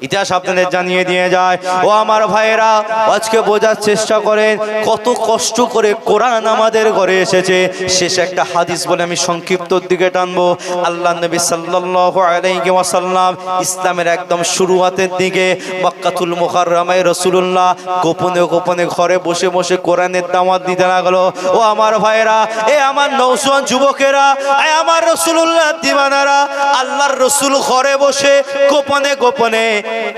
ইতিহাস আপনাদের জানিয়ে দিয়ে যায়। ও আমার ভাইয়েরা, আজকে বোঝার চেষ্টা করেন কত কষ্ট করে কোরআন আমাদের ঘরে এসেছে। শেষ একটা হাদিস বলে আমি সংক্ষিপ্তর দিকে টানবো। আল্লাহ নবী সাল্লাল্লাহু আলাইহি ওয়াসাল্লাম ইসলামের একদম শুরুয়াতের দিকে মক্কাতুল মুকাররমায় রাসূলুল্লাহ গোপনে গোপনে ঘরে বসে বসে কোরআনের দাওয়াত দিতে লাগলো। ও আমার ভাইয়েরা, এ আমার নওজোয়ান যুবকেরা, এ আমার রাসূলুল্লাহ দিওয়ানারা, আল্লাহর রাসূল ঘরে বসে গোপনে গোপনে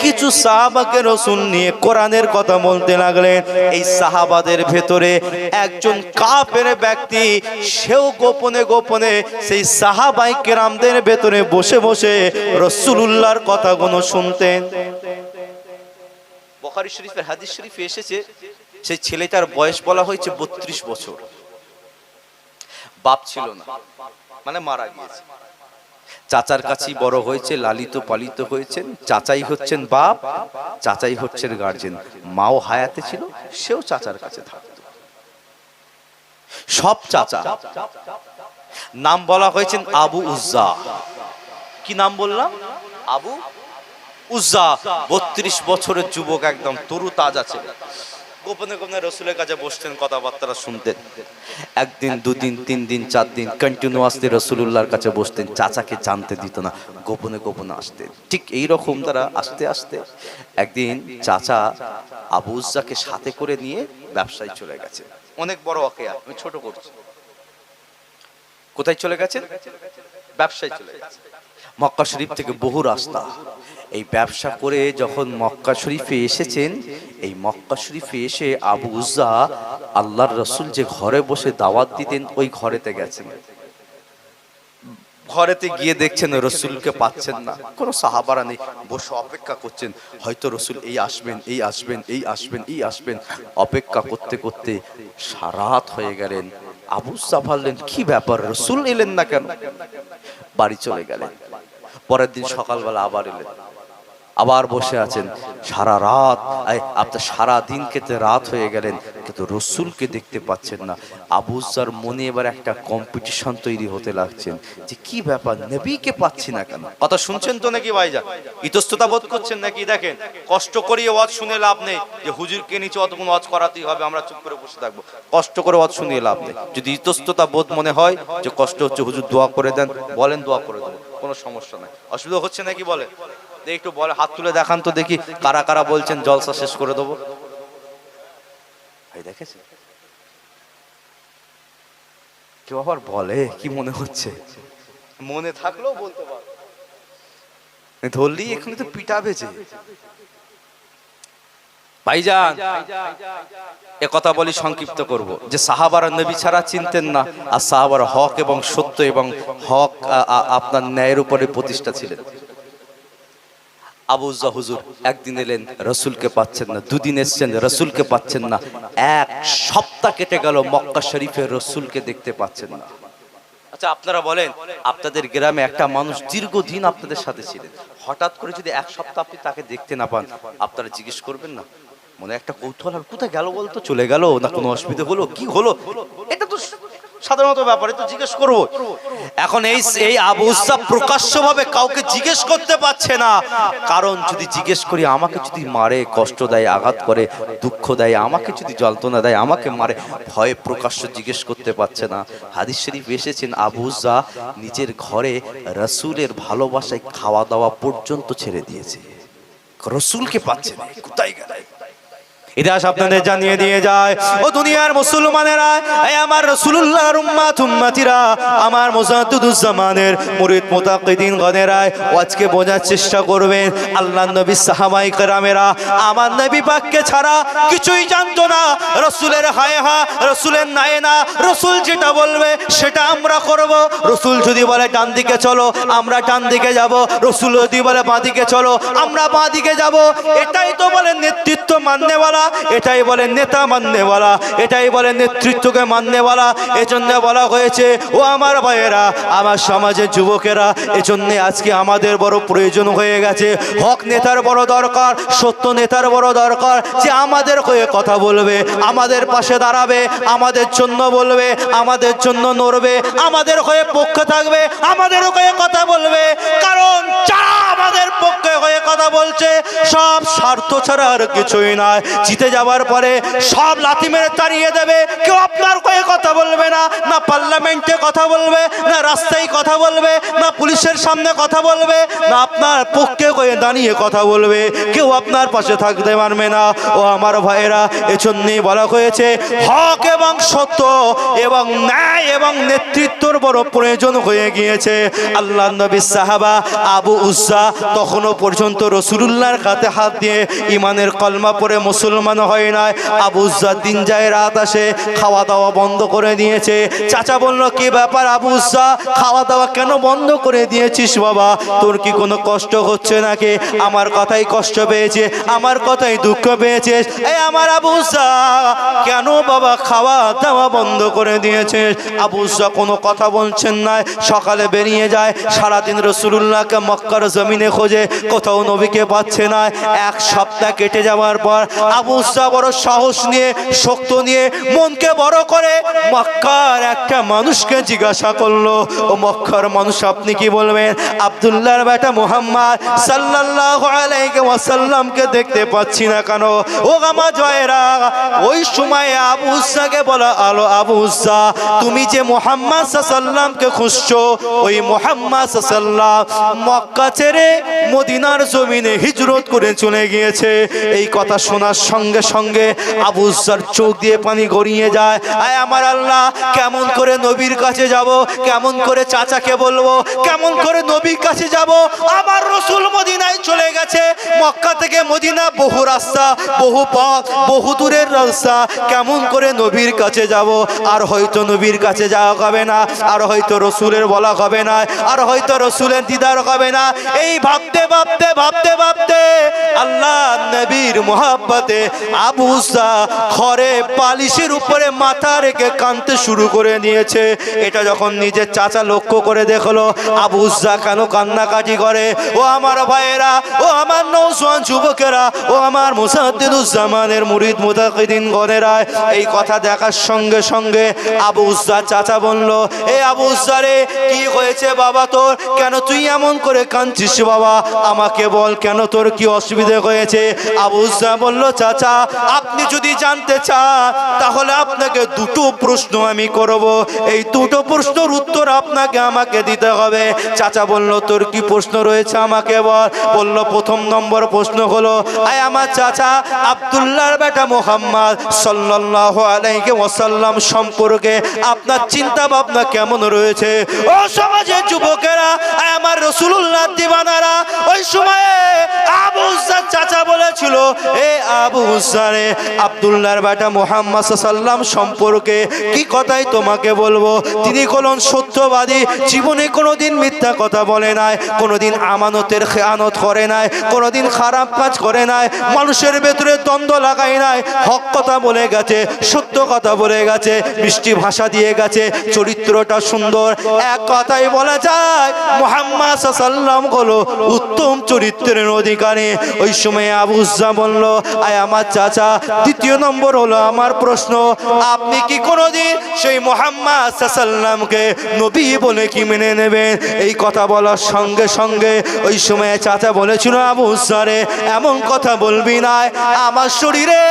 কিছু সাহাবাকে রাসূল নিয়ে কোরআনের কথা বলতে লাগলেন। এই সাহাবাদের ভেতরে একজন কাফের ব্যক্তি, সেও গোপনে গোপনে সেই সাহাবায়ে কেরামদের ভেতরে বসে বসে রাসূলুল্লাহর কথাগুলো শুনতেন। বুখারী শরীফের হাদিস শরীফে এসেছে, সেই ছেলেটার বয়স বলা হয়েছে 32 বছর। বাপ ছিল না, মানে মারা গিয়েছে। চাচার কাছেই বড় হয়েছে, লালিত পালিত হয়েছেন। চাচাই হচ্ছেন বাপ, চাচাই হচ্ছেন গার্জেন। মাও হায়াতে ছিল, সেও চাচার কাছে থাকত। সব চাচা। নাম বলা হয়েছে আবু উজ্জা। কি নাম বললাম? আবু উজ্জা। 32 বছরের যুবক, একদম তরু তাজা ছিল। গোপনে গোপনে রসুলের কাছে বসতেন, কথাবার্তা শুনতেন। একদিন, দুদিন, 3 দিন, 4 দিন কন্টিনিউয়াসলি রসুলুল্লাহর কাছে বসতেন। চাচাকে জানতে দিত না, গোপনে গোপনে আসতেন। ঠিক এইরকম তারা আস্তে আস্তে একদিন চাচা আবু উজ্জাকে সাথে করে নিয়ে ব্যবসায় চলে গেছে। অনেক বড় ওয়াকিয়া, আমি ছোট করছি। কোথায় চলে গেছেন? ব্যবসায় চলে গেছে। মক্কা শরীফ থেকে বহু রাস্তা। এই ব্যবসা করে যখন মক্কা শরীফে এসেছেন, এই মক্কা শরীফে এসে আবু উজ্জা আল্লাহর রাসূল যে ঘরে বসে দাওয়াত দিতেন, ওই ঘরেতে গেছেন। ঘরেতে গিয়ে দেখছেন রাসূলকে পাচ্ছেন না, কোনো সাহাবারা নেই, বসে অপেক্ষা করছেন। হয়তো রাসূল এই আসবেন, এই আসবেন, এই আসবেন, এই আসবেন। অপেক্ষা করতে করতে সারাত হয়ে গেলেন। আবু উজ্জা ভাবলেন, কি ব্যাপার, রাসূল এলেন না কেন? বাড়ি চলে গেলেন। পরের দিন সকালবেলা আবার এলেন, আবার বসে আছেন। সারা রাত, আপনার সারা দিন কেটে রাত হয়ে গেলেন, কিন্তু রসুলকে দেখতে পাচ্ছেন না। আবু উজ্জার মনে এবার একটা কম্পিটিশন তৈরি হতে লাগছেন যে কি ব্যাপার, নবীকে পাচ্ছি না কেন? কথা শুনছেন তো নাকি ভাইজান? ইতস্ততা বোধ করছেন নাকি? দেখেন, কষ্ট করিয়ে ওয়াজ শুনে লাভ নেই যে হুজুরকে নিচে অতক্ষণ ওয়াজ করাতেই হবে, আমরা চুপ করে বসে থাকবো। কষ্ট করে ওয়াজ শুনিয়ে লাভ নেই। যদি ইতস্ততা বোধ মনে হয় যে কষ্ট হচ্ছে, হুজুর দোয়া করে দেন, বলেন দোয়া করে দেবো, কোনো সমস্যা নাই। অসুবিধা হচ্ছে নাকি বলেন? একটু বলে, হাত তুলে দেখান তো দেখি কারা কারা বলছেন জলসা শেষ করে দেবো। ভাই দেখেছে কেউ আবার বলে, কি মনে হচ্ছে? মনে থাকলেও বলতে পারো, ধরলি এখানে তো পিটাবে যে। ভাইজান, এ কথা বলি সংক্ষিপ্ত করব যে সাহাবারা নবী ছাড়া চিনতেন না, আর সাহাবারা হক এবং সত্য এবং হক আপনার ন্যায়ের উপরে প্রতিষ্ঠা ছিলেন। আবু উজ্জা হুজুর একদিন এলেন, রসুলকে পাচ্ছেন না। দুদিন এসছেন, রসুলকে পাচ্ছেন না। 1 সপ্তাহ কেটে গেল, মক্কা শরীফে রসুলকে দেখতে পাচ্ছেন না। আচ্ছা আপনারা বলেন, আপনাদের গ্রামে একটা মানুষ দীর্ঘদিন আপনাদের সাথে ছিলেন, হঠাৎ করে যদি 1 সপ্তাহ আপনি তাকে দেখতে না পান, আপনারা জিজ্ঞেস করবেন না? মনে একটা কৌতূহল, কোথায় গেল বলতো, চলে গেল না কোনো অসুবিধা হলো, কি হলো? এটা তো সাধারণত ব্যাপারে তো জিজ্ঞেস করব। এখন এই আবু উজ্জা প্রকাশ্যভাবে কাউকে জিজ্ঞেস করতে পারছে না, কারণ যদি জিজ্ঞেস করি আমাকে যদি মারে, কষ্ট দেয়, আঘাত করে, দুঃখ দেয়, আমাকে যদি যন্ত্রণা দেয়, আমাকে মারে, ভয়ে প্রকাশ্য জিজ্ঞেস করতে পারছে না। হাদিস শরীফ এসেছেন আবু উজ্জা নিজের ঘরে রাসূলের ভালোবাসায় খাওয়া দাওয়া পর্যন্ত ছেড়ে দিয়েছে, রাসূলকে পাচ্ছে না, কোথায় গেল? ইতিহাস আপনাদের জানিয়ে দিয়ে যায়। ও দুনিয়ার মুসলমানেরা, এই আমার রাসূলুল্লাহর উম্মত উম্মতিরা, আমার মুজাদ্দিদুজ্জামানের মুরিদ মুতাকিদিন গণেরা, আজকে বোঝার চেষ্টা করবেন আল্লাহর নবী সাহাবায়ে কেরামেরা আমার নবী পাককে ছাড়া কিছুই জানতো না। রাসূলের হায় হা, রাসূলের নাই না, রাসূল যেটা বলবে সেটা আমরা করব। রাসূল যদি বলে ডান দিকে চলো, আমরা ডান দিকে যাব। রাসূল যদি বলে বাঁ দিকে চলো, আমরা বাঁ দিকে যাব। এটাই তো বলে নেতৃত্ব মাননেওয়ালা। এটাই বলে নেতা মাননেওয়ালা, এটাই বলে নেতৃত্বকে মাননেওয়ালা। এজন্য বলা হয়েছে ও আমার ভাইয়েরা, আমার সমাজের যুবকেরা, এজন্য আজকে আমাদের বড় প্রয়োজন হয়ে গেছে। হক নেতার বড় দরকার, সত্য নেতার বড় দরকার, যে আমাদের হয়ে কথা বলবে, আমাদের পাশে দাঁড়াবে, আমাদের জন্য বলবে, আমাদের জন্য নড়বে, আমাদের হয়ে পক্ষে থাকবে, আমাদের হয়ে কথা বলবে। কারণ যারা আমাদের পক্ষে হয়ে কথা বলছে সব স্বার্থ ছাড়া আর কিছুই নয়। জিতে যাওয়ার পরে সব লাথি মেরে তাড়িয়ে দেবে, কেউ আপনার হয়ে কথা বলবে না, না পার্লামেন্টে কথা বলবে, না রাস্তায় কথা বলবে, না পুলিশের সামনে কথা বলবে, না আপনার পক্ষে হয়ে দাঁড়িয়ে কথা বলবে, কেউ আপনার পাশে থাকতে পারবে না। ও আমার ভাইয়েরা, এজন্যই বলা হয়েছে হক এবং সত্য এবং ন্যায় এবং নেতৃত্বর বড় প্রয়োজন হয়ে গিয়েছে। আল্লাহ নবী সাহাবা আবু উজ্জা তখনও পর্যন্ত রাসূলুল্লাহর হাতে হাত দিয়ে ইমানের কলমা পড়ে মুসলমান হয় নাই। আবু উজ্জা দিন যায় রাত আসে, খাওয়া দাওয়া বন্ধ করে দিয়েছে। চাচা বলল, কি ব্যাপার আবু উজ্জা, খাওয়া দাওয়া কেন বন্ধ করে দিয়েছিস বাবা? তোর কি কোনো কষ্ট হচ্ছে নাকি? আমার কথাই কষ্ট পেয়েছে, আমার কথাই দুঃখ পেয়েছিস? এই আমার আবু উজ্জা, কেন বাবা খাওয়া দাওয়া বন্ধ করে দিয়েছিস? আবু উজ্জা কোনো কথা বলছেন না। সকালে বেরিয়ে যায়, সারাদিন রাসূলুল্লাহকে মক্কার জমিনে খোঁজে, কোথাও নবীকে পাচ্ছে না। এক সপ্তাহ কেটে যাওয়ার পর আবু উজ্জা বড় সাহস নিয়ে, শক্তি নিয়ে, মনকে বড় করে মক্কার একটা মানুষকে জিজ্ঞাসা করলো, ও মক্কার মানুষ আপনি কি বলবেন? আব্দুল্লাহর বেটা মুহাম্মদ সাল্লাল্লাহু আলাইহি ওয়াসাল্লামকে দেখতে পাচ্ছি না কেন? ও আমার জয়েরা, ওই সময় আবু উজ্জাকে বলা আলো, আবু উজ্জা তুমি যে মুহাম্মদ সাল্লাল্লাহকে খুঁজছো, ওই মুহাম্মদ সাল্লাল্লাহু মক্কা ছেড়ে মদিনার জমিনে হিজরত করে চলে গিয়েছে। এই কথা শোনার সঙ্গে সঙ্গে আবু উজ্জার চোখ দিয়ে পানি গড়িয়ে যায়। আয় আমার আল্লাহ, কেমন করে নবীর কাছে যাব, কেমন করে চাচাকে বলবো, কেমন করে নবীর কাছে যাব? আমার রাসূল মদিনায় চলে গেছে। মক্কা থেকে মদিনা বহু রাস্তা, বহু পথ, বহু দূরের রাস্তা, কেমন করে নবীর কাছে যাব? আর হয়তো নবীর কাছে যাওয়া হবে না, আর হয়তো রাসূলের বলা হবে না, আর হয়তো রাসূলের দিদার হবে না। এই ভাবতে ভাবতে ভাবতে ভাবতে আল্লাহ নবীর মোহাব্বতে আবু উজ্জা ঘরে বালিশের উপরে মাথা রেখে কাঁদতে শুরু করে দিয়েছে। এটা যখন নিজের চাচা লক্ষ্য করে দেখলো আবু উজ্জা কেন কান্নাকাটি করে, ও আমার ভাইয়েরা, ও আমার নওজোয়ান যুবকেরা, ও আমার মুসাদ্দিদুজ্জামানের মুরিদ মুতাকিদিন গণেরা, এই কথা দেখার সঙ্গে সঙ্গে আবু উজ্জা চাচা বলল, এ আবু উজ্জা রে, কি হয়েছে বাবা তোর? কেন তুই এমন করে কাঁদছিস বাবা? আমাকে বল, কেন তোর কি অসুবিধা হয়েছে? আবু উজ্জা বলল, চাচা আপনি যদি জানতে চান তাহলে আপনাকে দুটো প্রশ্ন আমি করব, এই দুটো প্রশ্নের উত্তর আপনাকে আমাকে দিতে হবে। চাচা বলল, তোর কি প্রশ্ন রয়েছে আমাকে বল। বলল, প্রথম নম্বর প্রশ্ন হলো, আয় আমার চাচা, আব্দুল্লাহর বেটা মুহাম্মদ সাল্লাল্লাহু আলাইহি ওয়াসাল্লাম সম্পর্কে আপনার চিন্তা ভাবনা কেমন রয়েছে? ও সমাজের যুবকেরা, আয় আমার রাসূলুল্লাহ দিওয়ানারা, ওই সময়ে আবু উজ্জা চাচা বলেছিল, এ আবু উজ্জা রে, আব্দুল্লাহর বেটা মুহাম্মদ সাল্লাল্লাহু সম্পর্কে কি কথাই তোমাকে বলবো। তিনি হলেন সত্যবাদী, জীবনে কোনোদিন মিথ্যা কথা বলে নাই, কোনোদিন আমানতের খেয়ানত করে নাই, কোনোদিন খারাপ কাজ করে নাই, মানুষের ভেতরে দ্বন্দ্ব লাগায় নাই, হক কথা বলে গেছে, সত্য কথা বলে গেছে, মিষ্টি ভাষা দিয়ে গেছে, চরিত্রটা সুন্দর। এক কথাই বলা যায় মুহাম্মদ সাল্লাল্লাহু হলো উত্তম চরিত্রের অধিকারী। ওই সময় আবু উজ্জা বলল, আয় আমার চাচা, দ্বিতীয় নম্বর হলো আমার প্রশ্ন, আপনি কি কোনোদিন সেই মুহাম্মদ সাল্লাল্লাহুকে নবী বলে কি মেনে নেবেন? এই কথা বলার সঙ্গে সঙ্গে ওই সময় চাচা বলেছিল, আবু উজ্জা রে, এমন কথা বলবি না, আমার শরীরে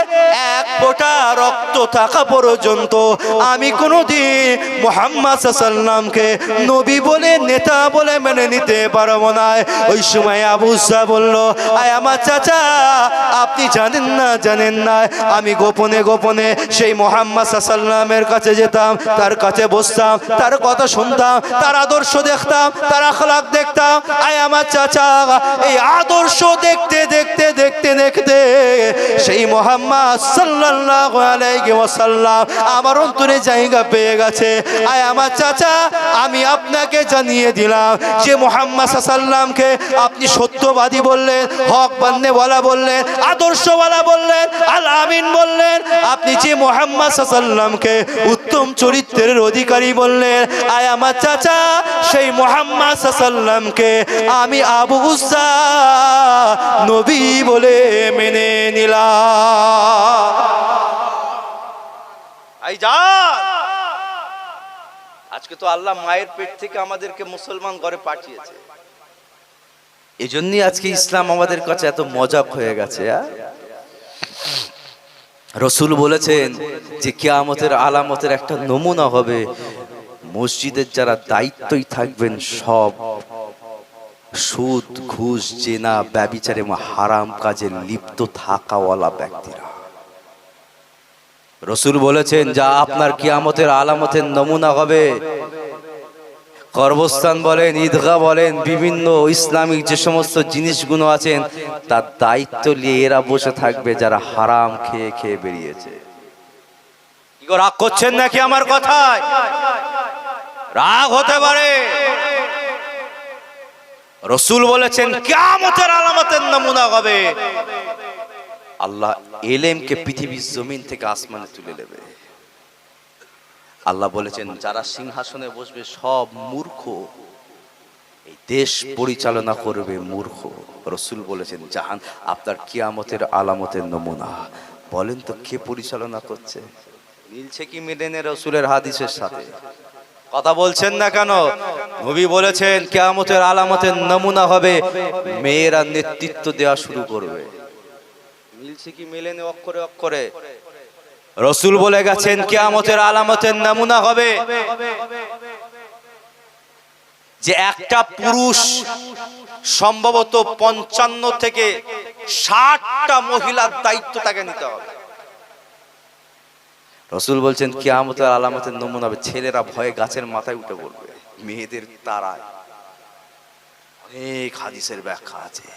এক ফোঁটা রক্ত থাকা পর্যন্ত আমি কোনোদিন মুহাম্মদ সাল্লাল্লাহুকে নবী বলে, নেতা বলে মেনে নিতে পারবো না। ওই সময় আবু উজ্জা বলল, আয় আমার চাচা, আপনি জানেন না, জানেন না, আমি গোপনে গোপনে সেই মুহাম্মদ সাল্লাল্লাহুর কাছে যেতাম, তার কাছে বসতাম, তার কথা শুনতাম, তার আদর্শ দেখতাম, তার আখলাক দেখতাম। আয় আমার চাচা, এই আদর্শ দেখতে দেখতে দেখতে দেখতে সেই মুহাম্মদ সাল্লাল্লাহু আলাইহি ওয়াসাল্লাম আমার অন্তরে জায়গা পেয়ে গেছে। আয় আমার চাচা, আমি আপনাকে জানিয়ে দিলাম যে মুহাম্মদ সাল্লামকে আপনি সত্যবাদী বললেন, হক বান্নেওয়ালা বললেন, আদর্শওয়ালা বললেন, আল আমিন বললেন। আপনি যে মুহাম্মদ সাল্লামকে উত্তম চরিত্রের অধিকারী বললেন, আয় আমার চাচা, সেই মুহাম্মদ সাল্লামকে আমি আবু উজ্জা নবী বলে মেনে নিলাম। আজকে তো আল্লাহ মায়ের পেট থেকে আমাদেরকে মুসলমান ঘরে পাঠিয়েছে, এই জন্যই আজকে ইসলাম আমাদের কাছে এত মজাক হয়ে গেছে। রসুল বলেছেন যে কিয়ামতের আলামতের একটা নমুনা হবে, মসজিদের যারা দায়িত্বই থাকবেন সব সুদ, ঘুষ, জেনা, ব্যভিচার এবং হারাম কাজে লিপ্ত থাকাওয়ালা ব্যক্তিরা। রসুল বলেছেন যা আপনার কিয়ামতের আলামতের নমুনা হবে, কর্মস্থান বলেন, ঈদগাহ বলেন, বিভিন্ন ইসলামিক যে সমস্ত জিনিসগুলো আছেন তার দায়িত্ব নিয়ে এরা বসে থাকবে যারা হারাম খেয়ে খেয়ে বেরিয়েছে। কি গো, রাগ করছেন নাকি আমার কথায়? রাগ হতে পারে। রসুল বলেছেন কিয়ামতের আলামতের নমুনা হবে, আল্লাহ এলেমকে পৃথিবীর জমিন থেকে আসমানে তুলে নেবে। আল্লাহ বলেছেন যারা সিংহাসনে বসবে সব মূর্খ, এই দেশ পরিচালনা করবে মূর্খ। রসুল বলেছেন জাহান আপনার কিয়ামতের আলামতের নমুনা। বলেন তো কে পরিচালনা করছে? মিলছে কি মিলেনে রসুলের হাদিসের সাথে? কথা বলছেন না কেন? নবী বলেছেন কিয়ামতের আলামতের নমুনা হবে মেয়েরা নেতৃত্ব দেওয়া শুরু করবে। মিলছে কি মিলেনে অক্ষরে অক্ষরে? রসুল বলে গেছেন কিয়ামতের আলামতের নমুনা হবে যে একটা পুরুষ সম্ভবত 55 থেকে 60টা মহিলার দায়িত্ব তাকে নিতে হবে। রসুল বলছেন কিয়ামতের আলামতের নমুনা হবে ছেলেরা ভয়ে গাছের মাথায় উঠে পড়বে মেয়েদের তারায়। অনেক হাদিসের ব্যাখ্যা আছে।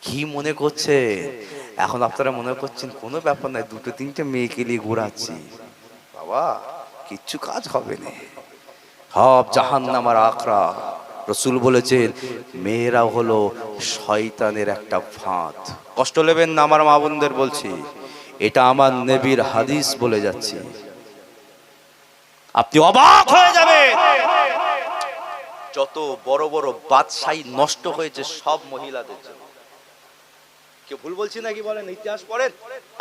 কি মনে করছে এখন? আপনারা মনে করছেন কোনো ব্যাপার নাই, 2-3টে মেয়েকে নিয়ে ঘোরাচ্ছি, বাবা কিচ্ছু কাজ হবে না, সব জাহান্নামের আখড়া। রসুল বলেছেন মেয়েরা হলো শয়তানের একটা ফাঁদ। কষ্ট নেবেন না আমার মা বোনদের বলছি, এটা আমার নবীর হাদিস বলে যাচ্ছে, আপনি অবাক হয়ে যাবেন। যত বড় বড় বাদশাহী নষ্ট হয়েছে সব মহিলাদের জন্য। কেউ ভুল বলছি নাকি বলেন? ইতিহাস পড়েন,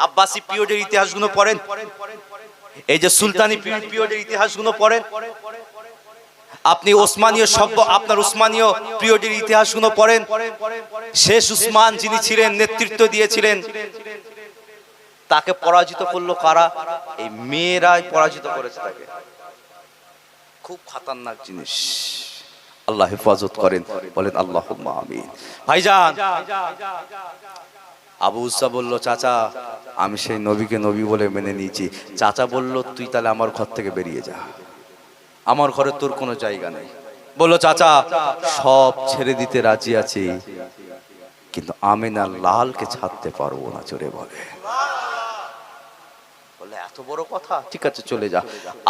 আব্বাসি পিরিয়ডের ইতিহাসগুলো পড়েন, এই যে সুলতানি পিরিয়ডের ইতিহাসগুলো পড়েন, আপনি ওসমানীয় সভ্য আপনার ওসমানীয় পিরিয়ডের ইতিহাসগুলো পড়েন। শেষ উসমান যিনি ছিলেন, নেতৃত্ব দিয়েছিলেন, তাকে পরাজিত করলো কারা? এই মেয়েরাই পরাজিত করেছে তাকে। খুব খতরনাক জিনিস, আল্লাহ হেফাজত করেন, বলেন আল্লাহুম্মা আমিন। ভাইজান, আবু উজ্জা বলল চাচা আমি সেই নবীকে নবী বলে মেনে নিয়েছি। চাচা বলল তুই তাহলে আমার ঘর থেকে বেরিয়ে যা, আমার ঘরে তোর কোনো জায়গা নেই। বলল চাচা সব ছেড়ে দিতে রাজি আছি, কিন্তু আমিনা লালকে ছাড়তে পারবো না। জোরে বলে। বলে এত বড় কথা, ঠিক আছে চলে যা।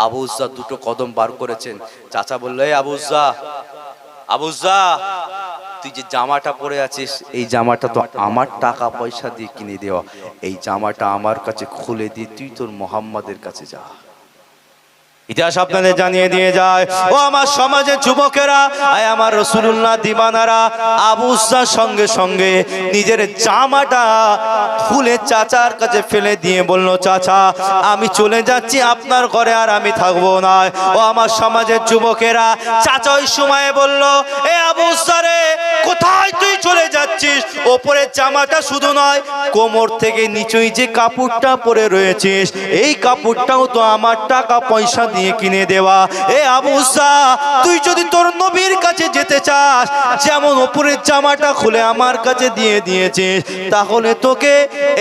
আবু উজ্জা 2টো কদম বার করেছেন। চাচা বলল এই আবু উজ্জা, আবু উজ্জা তুই যে জামাটা পরে আছিস এই জামাটা তো আমার টাকা পয়সা দিয়ে কিনে দেওয়া, এই জামাটা আমার কাছে খুলে দিয়ে তুই তোর মুহাম্মাদের কাছে যা। ইতিহাস আপনাদের জানিয়ে দিয়ে যায়, ও আমার সমাজের যুবকেরা, আয় আমার রাসূলুল্লাহ দিবানারা, আবু উজ্জার সঙ্গে সঙ্গে নিজের জামাটা খুলে চাচার কাছে ফেলে দিয়ে বলল চাচা আমি চলে যাচ্ছি আপনার ঘরে, আর আমি থাকবো না। ও আমার সমাজের যুবকেরা, চাচা ওই সময়ে বলল এ আবু উজ্জা রে, কোথায় তুই চলে যাচ্ছিস? ওপরের জামাটা শুধু নয়, কোমর থেকে নিচুই যে কাপড়টা পরে রয়েছিস এই কাপড়টাও তো আমার টাকা পয়সা দিয়ে কিনে দেওয়া। এ আবু উজ্জা তুই যদি তোর নবীর কাছে যেতে চাস, যেমন উপরের জামাটা খুলে আমার কাছে দিয়ে দিয়েছিস, তাহলে তোকে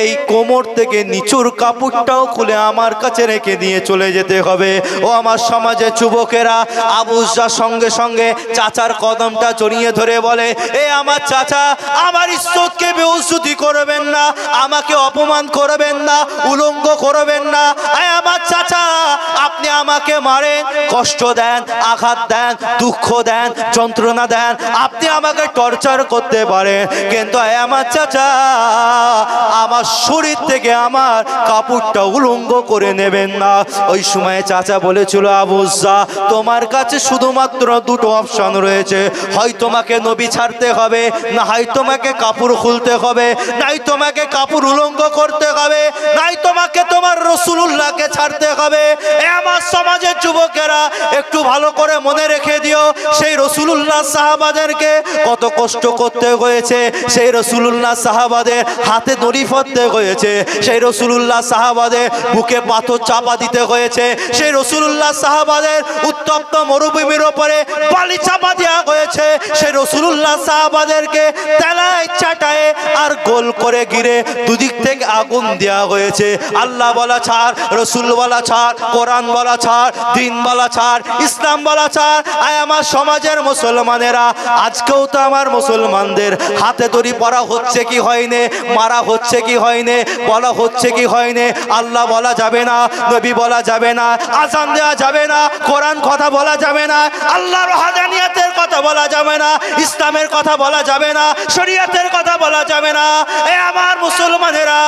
এই কোমর থেকে নিচুর কাপড়টাও খুলে আমার কাছে রেখে দিয়ে চলে যেতে হবে। ও আমার সমাজের যুবকেরা, আবু উজ্জা সঙ্গে সঙ্গে চাচার কদমটা জড়িয়ে ধরে বলে এ আমার চাচা, আমার ইজ্জতকে বেউজ্জতি করবেন না, আমাকে অপমান করবেন না, উলঙ্গ করবেন না। এ আমার চাচা, আপনি আমাকে মারেন, কষ্ট দেন, আঘাত দেন, দুঃখ দেন, যন্ত্রণা দেন, আপনি আমাকে টর্চার করতে পারেন, কিন্তু এ আমার চাচা, আমার শরীর থেকে আমার কাপড়টা উলঙ্গ করে নেবেন না। ওই সময় চাচা বলেছিল, আবুজ্জা, তোমার কাছে শুধুমাত্র দুটো অপশন রয়েছে, হয় তোমাকে নবী ছাড়তে হবে, না হয় তোমাকে কাপড় খুলতে হবে, নাই তোমাকে কাপড় উলঙ্গ করতে হবে, নাই তোমাকে তোমার রাসূলুল্লাহকে ছাড়তে হবে। এ আমার সমাজের যুবকেরা, একটু ভালো করে মনে রেখে দিও, সেই রাসূলুল্লাহ সাহাবাদেরকে কত কষ্ট করতে হয়েছে, সেই রাসূলুল্লাহ সাহাবাদের হাতে দড়ি পড়তে হয়েছে, সেই রাসূলুল্লাহ সাহাবাদের বুকে পাথর চাপা দিতে হয়েছে, সেই রাসূলুল্লাহ সাহাবাদের উত্তপ্ত মরুভূমির উপরে বালি চাপা দেওয়া হয়েছে, সেই রাসূলুল্লাহ সাহাবাদেরকে তেলায় চাটায়ে আর গোল করে ঘিরে দুদিক থেকে আগুন দেওয়া হয়েছে। আল্লাহ বলা ছাড়, রাসূল বলা ছাড়, কোরআন বলা ছাড়, দিন বলা ছাড়, ইসলাম বলা ছাড়। আয় আমার সমাজের মুসলমানেরা, আজকেও তো আমার মুসলমানদের হাতে দড়ি পরা হচ্ছে কি হয়নি, মারা হচ্ছে কি হয়নি, বলা হচ্ছে কি হয়নি। আল্লাহ বলা যাবে না, নবী বলা যাবে না, আযান দেওয়া যাবে না, কোরআন কথা বলা যাবে না, আল্লাহর ওয়াহদানিয়তের কথা বলা যাবে না, ইসলামের কথা বলা যাবে না, শরীয়তের কথা বলা যাবে না। এ আমার মুসলমানেরা,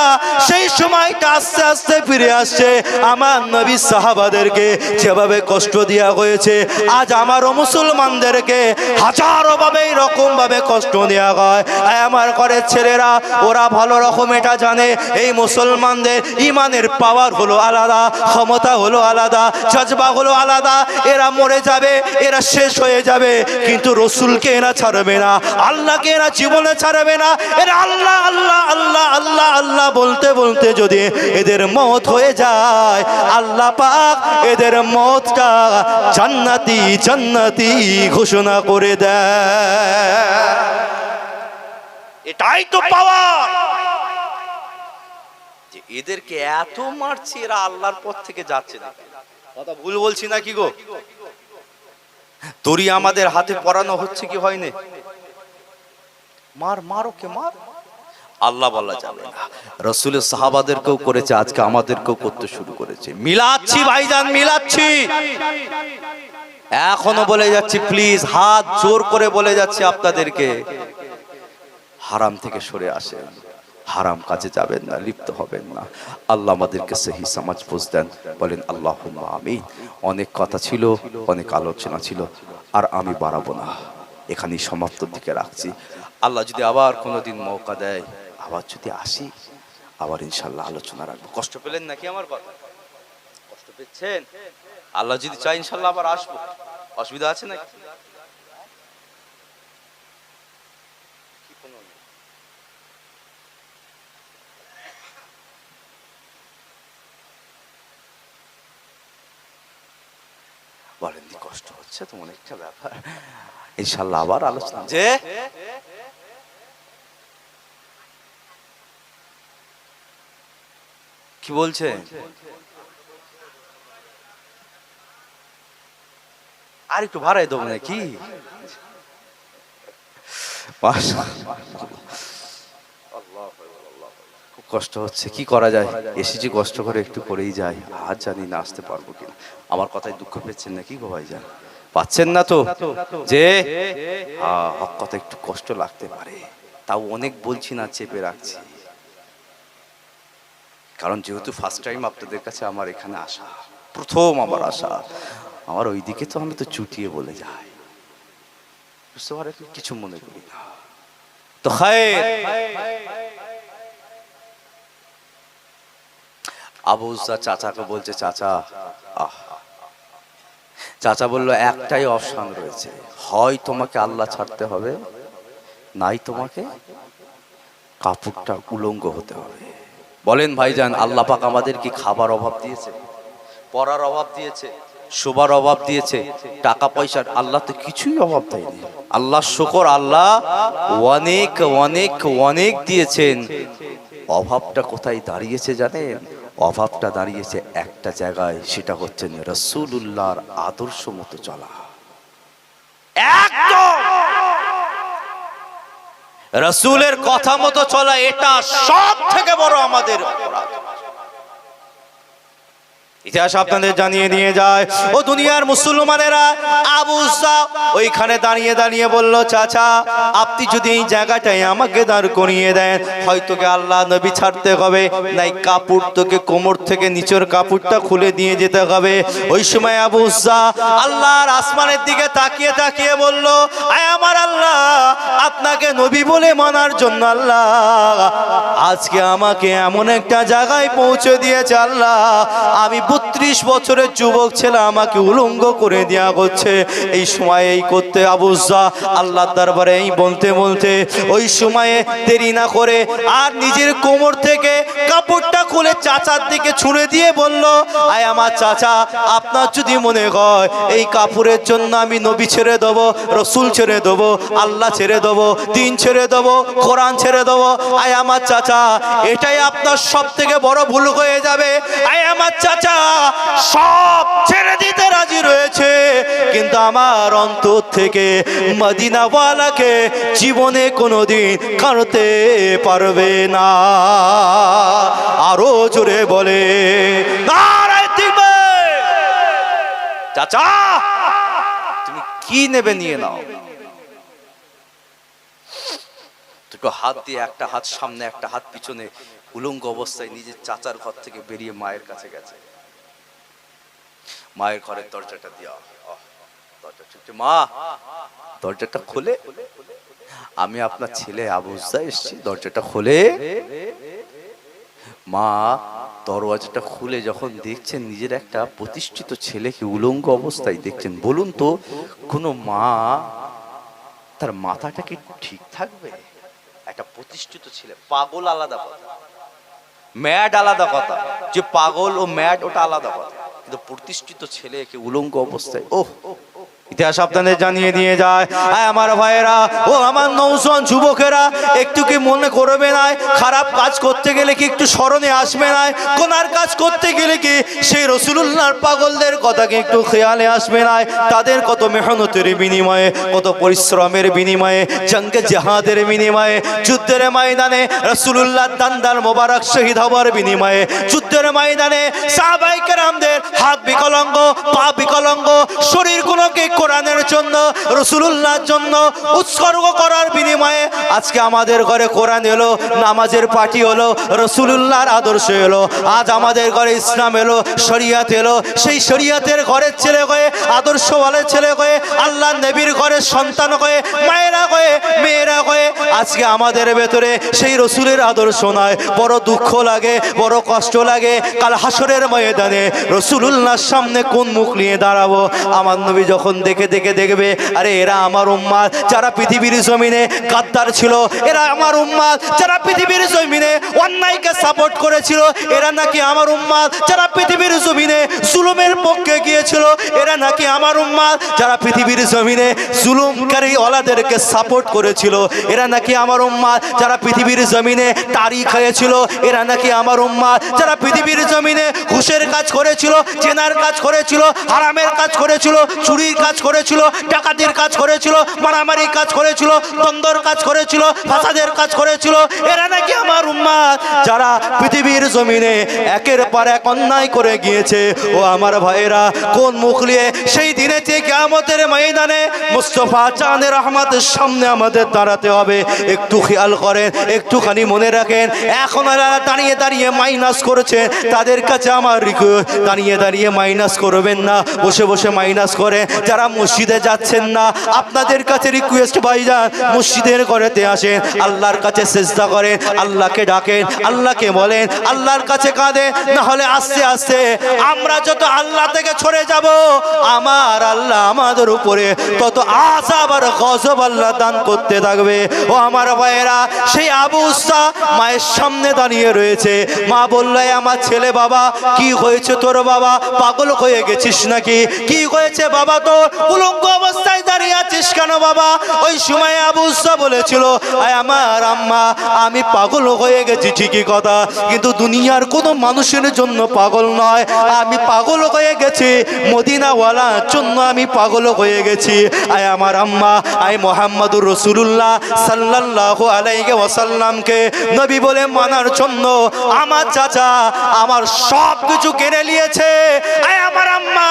সেই সময়টা আস্তে আস্তে ফিরে আসছে। আমার নবী সাহাবাদেরকে যেভাবে কষ্ট দেওয়া হয়েছে, আজ আমারও মুসলমানদেরকে হাজারো ভাবে এরকম ভাবে কষ্ট দেওয়া হয়। আমার ঘরের ছেলেরা, ওরা ভালো রকম এটা জানে, এই মুসলমানদের ইমানের পাওয়ার হলো আলাদা, ক্ষমতা হলো আলাদা, জজবা হলো আলাদা। এরা মরে যাবে, এরা শেষ হয়ে যাবে, কিন্তু রসুলকে এরা ছাড়বে না, আল্লাহকে এরা জীবনে ছাড়বে না। এরা আল্লাহ আল্লাহ আল্লাহ আল্লাহ আল্লাহ বলতে বলতে যদি এদের মওত হয়ে যায়, আল্লাহ পাক এদের মওতটা জান্নাতি জান্নাতি ঘোষণা করে দেয়। এটাই তো পাওয়ার, যে এদেরকে এত মারছি, এরা আল্লাহর পথ থেকে যাচ্ছে না। কথা ভুল বলছি না কি গো? দড়ি আমাদের হাতে পরানো হচ্ছে কি হয়নি? মার, মার ওকে মার। আল্লাহ বলা যাবে না, রাসূলের সাহাবাদেরকেও করেছে, আজকে আমাদেরকেও করতে শুরু করেছে। মিলাচ্ছি ভাইজান, মিলাচ্ছি। এখনো বলে যাচ্ছি, প্লিজ হাত জোর করে বলে যাচ্ছি আপনাদেরকে, হারাম থেকে সরে আসেন, হারাম কাজে যাবেন না, লিপ্ত হবেন না। আল্লাহ আমাদেরকে সহি সমাজ বুঝ দেন, বলেন আল্লাহুম্মা আমিন। অনেক কথা ছিল, অনেক আলোচনা ছিল, আর আমি বাড়াবো না, এখানেই সমাপ্তর দিকে রাখছি। আল্লাহ যদি আবার কোনোদিন মৌকা দেয়, আবার যদি আসি, আবার ইনশাল্লাহ আলোচনা রাখবো। কষ্ট পেলেন নাকি আমার কথা? কষ্ট পেয়েছেন? আল্লাহ যদি চাই ইনশাল্লাহ আবার আসবো, অসুবিধা আছে নাকি? বলেন, কষ্ট হচ্ছে তো, অনেকটা ব্যাপার, ইনশাল্লাহ আবার আলোচনা। যে কি বলছে? আর একটু ভাড়াই দেবো নাকি? খুব কষ্ট হচ্ছে, কি করা যায়? এসেছি কষ্ট করে, একটু করেই যাই, আর জানি না আসতে পারবো কিনা। আমার কথায় দুঃখ পেয়েছেন নাকি গো ভাইজান? পাচ্ছেন না তো? যে হক কথা একটু কষ্ট লাগতে পারে, তাও অনেক বলছি না, চেপে রাখছি। কারণ যেহেতু ফার্স্ট টাইম আপনাদের কাছে আমার এখানে আসা, প্রথম আমার আসা, আমার ওইদিকে তো আমি তো চুটিয়ে বলে যাই, বুঝতে পারেন? কিছু মনে করি না তো। আবুজ্জা চাচাকে বলছে, চাচা চাচা বলল, একটাই অপশন রয়েছে, হয় তোমাকে আল্লাহ ছাড়তে হবে, নাই তোমাকে কাপড়টা উলঙ্গ হতে হবে। বলেন ভাইজান, আল্লাহ পাক আমাদের কি খাবার অভাব দিয়েছে, পড়ার অভাব দিয়েছে, শোবার অভাব দিয়েছে, টাকা পয়সার? আল্লাহ তো কিছুই অভাব দেয়নি। আল্লাহ শুকর, আল্লাহ অনেক অনেক অনেক দিয়েছেন। অভাবটা কোথায় দাঁড়িয়েছে জানেন? অভাবটা দাঁড়িয়েছে একটা জায়গায়, সেটা হচ্ছে রাসূলুল্লাহর আদর্শ মতো চলা। একদম রাসূলের কথা মতো চলা এটা সব থেকে বড় আমাদের অপরাধ। ইতিহাস আপনাদের জানিয়ে দিয়ে যায়, ও দুনিয়ার মুসলমানেরা, আবু উসাব ওইখানে দাঁড়িয়ে দাঁড়িয়ে বলল, চাচা আপনি যদি এই জায়গাটায় আমাকে দাঁড় করিয়ে দেন, হয়তো কে আল্লাহ নবী ছাড়তে হবে, নাই কাপড় তোকে কোমর থেকে নিচের কাপড়টা খুলে দিয়ে যেতে হবে। ওই সময় আবু উসাব আল্লাহর আসমানের দিকে তাকিয়ে তাকিয়ে বলল, আয় আমার আল্লাহ, আপনাকে নবী বলে মানার জন্য আল্লাহ আজকে আমাকে এমন একটা জায়গায় পৌঁছে দিয়েছে আল্লাহ, আমি 32 বছরের যুবক ছেলে আমাকে উলঙ্গ করে দেয়া হচ্ছে। এই সময় এই করতে আবু উসাব আল্লাহর দরবারে এই বলতে বলতে ওই সময়ে দেরি না করে আর নিজের কোমর থেকে কাপড়টা খুলে চাচার দিকে ছুঁড়ে দিয়ে বলল, আয় আমার চাচা, আপনার যদি মনে হয় এই কাপড়ের জন্য আমি নবী ছেড়ে দেবো, রসুল ছেড়ে দেবো, আল্লাহ ছেড়ে দেবো, দিন ছেড়ে দেবো, কোরআন ছেড়ে দেবো, আয় আমার চাচা, এটাই আপনার সব থেকে বড় ভুল হয়ে যাবে। আয় আমার চাচা সব ছেড়ে দিতে রাজি রয়েছে, কিন্তু আমার অন্তর থেকে মদিনাওয়ালাকে জীবনে কোনোদিন কাটতে পারবে না। আরো জোরে বলে নারায়ে তাকবীর। চাচা তুমি কি নেবে নিয়ে নাও। দুটো হাত দিয়ে, একটা হাত সামনে একটা হাত পিছনে, উলঙ্গ অবস্থায় নিজের চাচার ঘর থেকে বেরিয়ে মায়ের কাছে গেছে। মায়ের ঘরের দরজাটা দিয়া, মা দরজাটা খোলে, আমি আপনার ছেলে আবু উসাব এসেছি, দরজাটা খোলে। মা দরওয়াজাটা খুলে যখন দেখছেন নিজের একটা প্রতিষ্ঠিত ছেলেকে উলঙ্গ অবস্থায় দেখছেন, বলুন তো কোনো মা তার মাথাটা কি ঠিক থাকবে? একটা প্রতিষ্ঠিত ছেলে, পাগল আলাদা কথা, ম্যাড আলাদা কথা, যে পাগল ও ম্যাড ওটা আলাদা কথা, কিন্তু প্রতিষ্ঠিত ছেলেকে উলঙ্গ অবস্থায়, ওহ ইতিহাস আপনাদের জানিয়ে দিয়ে যায়। আমার ভাইয়েরা, ও আমার নৌজন যুবকেরা, একটু কি মনে করবে না খারাপ কাজ করতে গেলে কি একটু স্মরণে আসবে না? গুনার কাজ করতে গেলে কি সেই রাসূলুল্লাহর পাগলদের কথা কি একটু খেয়ালে আসবে না? তাদের কত মেহনতের বিনিময়ে, কত পরিশ্রমের বিনিময়ে, জঙ্গে জিহাদের বিনিময়ে, যুদ্ধের ময়দানে রাসূলুল্লাহর দান্দার মোবারক শহীদ হওয়ার বিনিময়ে, যুদ্ধের ময়দানে সাহাবায়ে কেরামদের হাত বিকলাঙ্গ, পা বিকলাঙ্গ, শরীর গুলোকে কোরআনের জন্য, রাসূলুল্লাহর জন্য উৎসর্গ করার বিনিময়ে আজকে আমাদের ঘরে কোরআন এলো, নামাজের পার্টি হলো, রাসূলুল্লাহর আদর্শ এলো, আজ আমাদের ঘরে ইসলাম এলো, শরিয়াত এলো। সেই শরিয়াতের ঘরের ছেলে হয়ে, আদর্শওয়ালের ছেলে হয়ে, আল্লাহর নবীর ঘরের সন্তান হয়ে, মায়েরা হয়ে, মেয়েরা হয়ে আজকে আমাদের ভেতরে সেই রাসূলের আদর্শ নয়। বড় দুঃখ লাগে, বড় কষ্ট লাগে। কাল হাসরের ময়দানে রাসূলুল্লাহর সামনে কোন মুখ নিয়ে দাঁড়াবো? আমার নবী যখন দেখে দেখে দেখবে, আরে এরা আমার উম্মত যারা পৃথিবীর জমিনে গাদ্দার ছিল, এরা আমার উম্মত যারা পৃথিবীর জমিনে অন্যায়কে সাপোর্ট করেছিল, এরা নাকি আমার উম্মত যারা পৃথিবীর জমিনে জুলুমের পক্ষে গিয়েছিল, এরা নাকি আমার উম্মত যারা পৃথিবীর জমিনে জুলুমকারী ওলাদেরকে সাপোর্ট করেছিল, এরা নাকি আমার উম্মত যারা পৃথিবীর জমিনে তাড়ি খেয়েছিল, এরা নাকি আমার উম্মত যারা পৃথিবীর জমিনে ঘুষের কাজ করেছিল, জেনার কাজ করেছিল, হারামের কাজ করেছিল, চুরির কাজ করেছিল, ডাকাতির কাজ করেছিল, মারামারি কাজ করেছিল, দ্বন্দ্বের কাজ করেছিল, ফাসাদের কাজ করেছিল, এরা নাকি আমার উম্মত যারা পৃথিবীর জমিনে একের পর এক অন্যায় করে গিয়েছে। ও আমার ভাইয়েরা, কোন মুখ নিয়ে সেই দিনে কিয়ামতের ময়দানে মুস্তাফা চাঁদের রহমতের সামনে আমাদের দাঁড়াতে হবে? একটু খেয়াল করেন, একটুখানি মনে রাখেন। এখন দাঁড়িয়ে দাঁড়িয়ে মাইনাস করেছে, তাদের কাছে আমার রিকোয়েস্ট, দাঁড়িয়ে দাঁড়িয়ে মাইনাস করবেন না, বসে বসে মাইনাস করে। যারা মসজিদে যাচ্ছেন না, আপনাদের কাছে রিকোয়েস্ট, ভাইজান মসজিদের ঘরেতে আসেন, আল্লাহর কাছে সিজদা করেন, আল্লাহকে ডাকেন, আল্লাহকে বলেন, আল্লাহর কাছে কাঁদেন। না হলে আস্তে আস্তে আমরা যত আল্লাহ থেকে সরে যাব, আমার আল্লাহ আমাদের উপরে তত আযাব আর গজব আল্লাহ দান করতে থাকবে। ও আমার ভাইয়েরা, সেই আবু উসাব মায়ের সামনে দাঁড়িয়ে রয়েছে। মা বলল, আমার ছেলে, বাবা কি হয়েছে তোর? বাবা পাগল হয়ে গেছিস নাকি? কি হয়েছে বাবা তোর? উলঙ্গ অবস্থায় দাঁড়িয়ে আছিস কেন বাবা? ওই সময় আবু উজ্জা বলেছিল, আয় আমার আম্মা, আমি পাগল হয়ে গেছি ঠিকই কথা, কিন্তু দুনিয়ার কোনো মানুষের জন্য পাগল নয়, আমি পাগল হয়ে গেছি মদিনাওয়ালার জন্য, আমি পাগল হয়ে গেছি। আয় আমার আম্মা, আয় মুহাম্মাদুর রাসূলুল্লাহ সাল্লাল্লাহু আলাইহি ওয়াসাল্লামকে নবী বলে মানার জন্য আমার চাচা আমার সব কিছু কেড়ে নিয়েছে। আয় আমার আম্মা,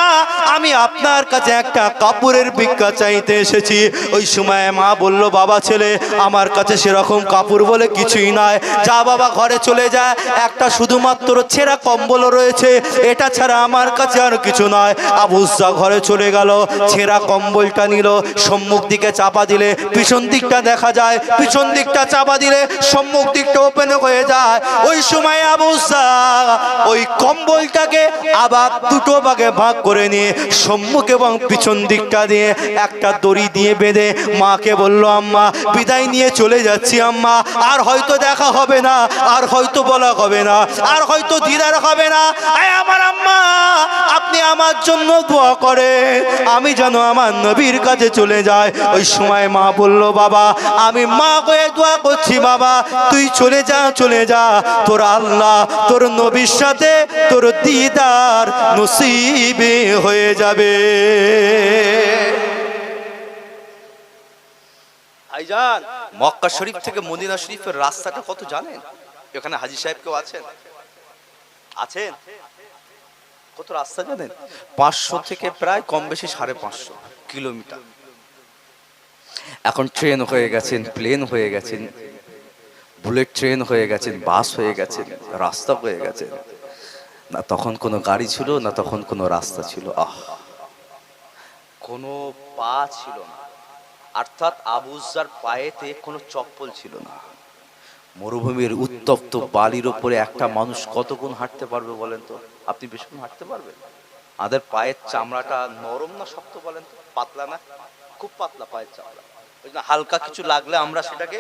আমি আপনার কাছে একটা কাপড়ের ভিক্ষা চাইতে এসেছি। ওই সময় মা বলল, বাবা ছেলে, আমার কাছে সেরকম কাপড় বলে কিছুই নাই, যা বাবা ঘরে চলে যায়, একটা শুধুমাত্র ছেঁড়া কম্বল রয়েছে, এটা ছাড়া আমার কাছে আর কিছু নয়। আবু উজ্জা ঘরে চলে গেল, ছেঁড়া কম্বলটা নিল, সম্মুখ দিকে চাপা দিলে পিছন দিকটা দেখা যায়, পিছন দিকটা চাপা দিলে সম্মুখ দিকটা ওপেন হয়ে যায়। ওই সময় আবু উজ্জা ওই কম্বলটাকে আবার দুটো ভাগে ভাগ করে নিয়ে সম্মুখ এবং পিছন দিকটা দিয়ে একটা দড়ি দিয়ে বেঁধে মাকে বলল, আম্মা বিদায় নিয়ে চলে যাচ্ছি আম্মা, আর হয়তো দেখা হবে না, আর হয়তো বলা হবে না, আর হয়তো দিদার হবে না। আয় আমার আম্মা, আপনি আমার জন্য দোয়া করে আমি যেন আমার নবীর কাছে চলে যাই। ওই সময় মা বলল, বাবা আমি মা হয়ে দোয়া করছি, বাবা তুই চলে যা, চলে যা, তোর আল্লাহ তোর নবীর সাথে তোর দিদার নসিবে হয়ে যাবে। ভাইজান, মক্কা শরীফ থেকে মদিনা শরীফের রাস্তাটা কত জানেন? এখানে হাজী সাহেব কেউ আছেন? আছেন? কত রাস্তা জানেন? 500 থেকে প্রায় কম বেশি 550 কিলোমিটার। এখন ট্রেন হয়ে গেছেন, প্লেন হয়ে গেছেন, বুলেট ট্রেন হয়ে গেছেন, বাস হয়ে গেছেন, রাস্তা হয়ে গেছে। না তখন কোনো গাড়ি ছিল, না তখন কোনো রাস্তা ছিল, কোনো পা ছিল না, অর্থাৎ আবু উজ্জার পায়েতে কোনো চপ্পল ছিল না। মরুভূমির উত্তপ্ত বালির উপরে একটা মানুষ কতক্ষণ হাঁটতে পারবে বলেন তো? আপনি বেশিক্ষণ হাঁটতে পারবেন? আমাদের পায়ের চামড়াটা নরম না শক্ত বলেন তো? পাতলা না? খুব পাতলা পায়ের চামড়া, ওই জন্য হালকা কিছু লাগলে আমরা সেটাকে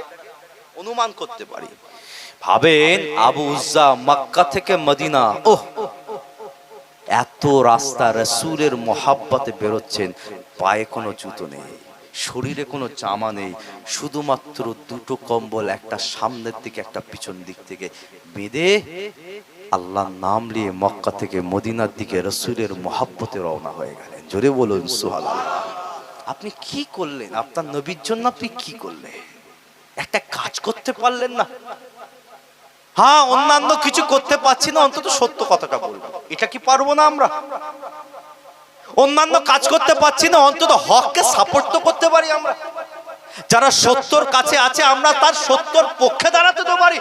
অনুমান করতে পারি। ভাবেন আবু উজ্জা মক্কা থেকে মদিনা, এত রাস্তা রাসূলের মোহাব্বতে বেরোচ্ছেন, পায়ে কোনো জুতো নেই, শরীরে কোনো জামা নেই, শুধুমাত্র দুটো কম্বল, একটা সামনের দিকে একটা পিছন দিক থেকে বেঁধে আল্লাহর নাম নিয়ে মক্কা থেকে মদিনার দিকে রাসূলের মোহাব্বতে রওনা হয়ে গেলেন। জোরে বলুন সুবহানাল্লাহ। আপনি কি করলেন? আপনার নবীর জন্য আপনি কি করলেন? একটা কাজ করতে পারলেন না? হ্যাঁ, অন্যান্য কিছু করতে পারছি না, অন্তত সত্য কথাটা বলবো, এটা কি পারবো না আমরা? অন্যান্য কাজ করতে পারছি না, অন্তত হককে সাপোর্ট তো করতে পারি আমরা। যারা সত্যর কাছে আছে আমরা তার সত্যর পক্ষে দাঁড়াতে তো পারি।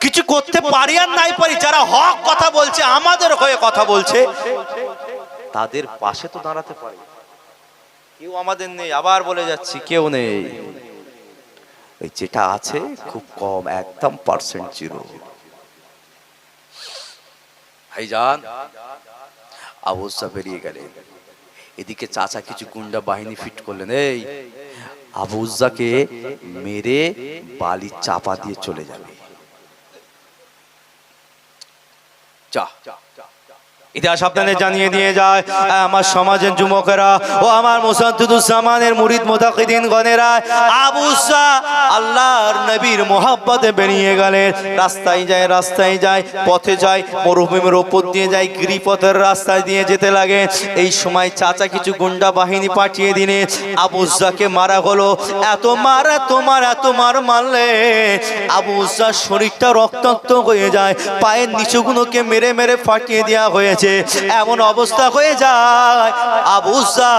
কিছু করতে পারি আর নাই পারি, যারা হক কথা বলছে, আমাদের হয়ে কথা বলছে, তাদের পাশে তো দাঁড়াতে পারি। কেউ আমাদের নেই, আবার বলে যাচ্ছি, কেউ নেই। ওই যেটা আছে খুব কম, একদম %0। ভাইজান, আবু উজ্জা বেরিয়ে গেলেন, এদিকে চাচা কিছু গুন্ডা বাহিনী ফিট করলেন, এই আবু উজ্জাকে মেরে বালি চাপা দিয়ে চলে যাবে। ইতিহাস আপনাদের জানিয়ে দিয়ে যায়, আমার সমাজের যুবকেরা ও আমার মুসাদ্দিদুজ্জামানের মুরিদ মুতাকিদিন গণেরা, আবু উজ্জা আল্লাহর নবীর মোহাব্বতে বেরিয়ে গেলেন। রাস্তায় যায়, রাস্তায় যায়, পথে যায়, মরুভূমির ওপর দিয়ে যায়, গিরিপথের রাস্তায় দিয়ে যেতে লাগে। এই সময় চাচা কিছু গুন্ডা বাহিনী পাঠিয়ে দিনে আবু উজ্জাকে মারা হলো। এত মার, এত মার, এত মার মারলে আবু উজ্জার শরীরটা রক্তাক্ত হয়ে যায়, পায়ের নিচুগুলোকে মেরে মেরে ফাটিয়ে দেওয়া হয়েছে। এমন অবস্থা হয়ে যায় আবু উজ্জা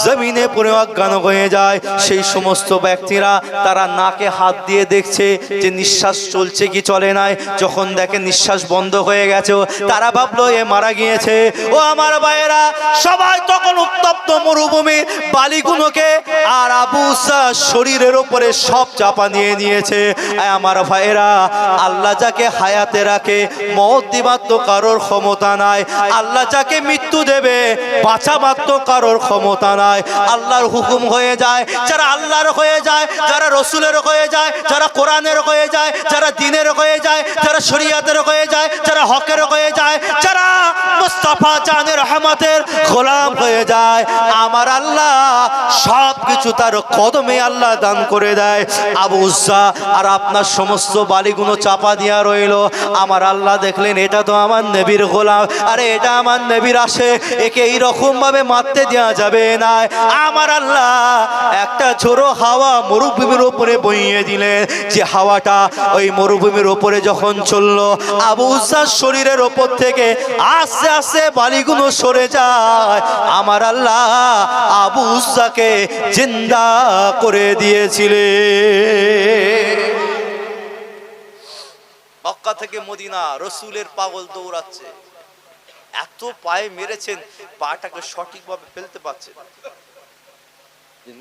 জমিনে পড়ে অজ্ঞান হয়ে যায়। সেই সমস্ত ব্যক্তিরা তারা নাকে হাত দিয়ে দেখছে যে নিঃশ্বাস চলছে কি চলে নাই। যখন দেখে নিঃশ্বাস বন্ধ হয়ে গেছে, তারা ভাবলো এ মারা গিয়েছে। ও আমার ভাইয়েরা, সবাই তখন উত্তপ্ত মরুভূমি বালিগুলোকে আর আবু উজ্জা শরীরের উপরে সব চাপা নিয়ে নিয়েছে। আমার ভাইয়েরা, আল্লাহ যাকে হায়াতে রাখে, মওত দিবার তো কারোর ক্ষমতা নাই। আল্লাহ যাকে মৃত্যু দেবে বাঁচাবার তো কারোর ক্ষমতা নাই। আল্লাহর হুকুম হয়ে যায়, যারা আল্লাহর হয়ে যায়, যারা রসুলের হয়ে যায়, যারা কোরআনের হয়ে যায়, যারা দ্বীনের হয়ে যায়, যারা শরীয়তের হয়ে যায়, যারা হকের হয়ে যায়, যারা মুস্তাফা জানের রহমতের গোলাম হয়ে যায়, আমার আল্লাহ সব কিছু তার কদমে আল্লাহ দান করে দেয়। আবু উজ্জা আর আপনার সমস্ত বালিগুলো চাপা দিয়া রইল। আমার আল্লাহ দেখলেন এটা তো আমার নবীর গোলাম, আরে এটা আমার নবীর আসে, একে এইরকম ভাবে মারতে দেওয়া যাবে না। আমার আল্লাহ একটা ঝোড়ো হাওয়া মরুভূমির উপরে বইয়ে দিলেন, যে হাওয়াটা ওই মরুভূমির উপরে যখন চললো, আবু উজ্জার শরীরের ওপর থেকে আস্তে আস্তে বালিগুলো সরে যায়। আমার আল্লাহ আবু উজ্জাকে জিন্দা করে দিয়েছিলেন। মক্কা থেকে মদিনা রসুলের পাগল দৌড়াচ্ছে, এত পায়ে মেরেছেন পাটাকে সঠিকভাবে ফেলতে পারছেন,